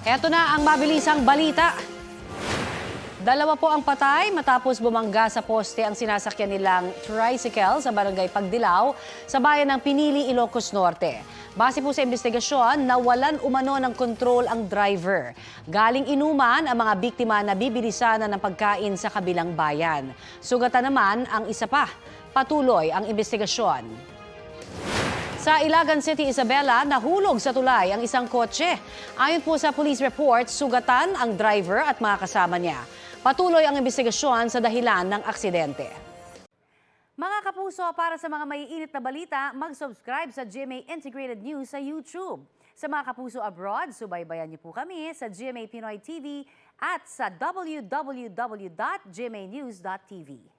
Eto na ang mabilisang balita. Dalawa po ang patay matapos bumangga sa poste ang sinasakyan nilang tricycle sa barangay Pagdilaw sa bayan ng Pinili, Ilocos Norte. Base po sa investigasyon, nawalan umano ng kontrol ang driver. Galing inuman ang mga biktima na bibilisan ng pagkain sa kabilang bayan. Sugatan naman ang isa pa. Patuloy ang investigasyon. Sa Ilagan City, Isabela, nahulog sa tulay ang isang kotse. Ayon po sa police report, sugatan ang driver at mga kasama niya. Patuloy ang investigasyon sa dahilan ng aksidente. Mga kapuso, para sa mga maiinit na balita, mag-subscribe sa GMA Integrated News sa YouTube. Sa mga kapuso abroad, subaybayan niyo po kami sa GMA Pinoy TV at sa www.gmanews.tv.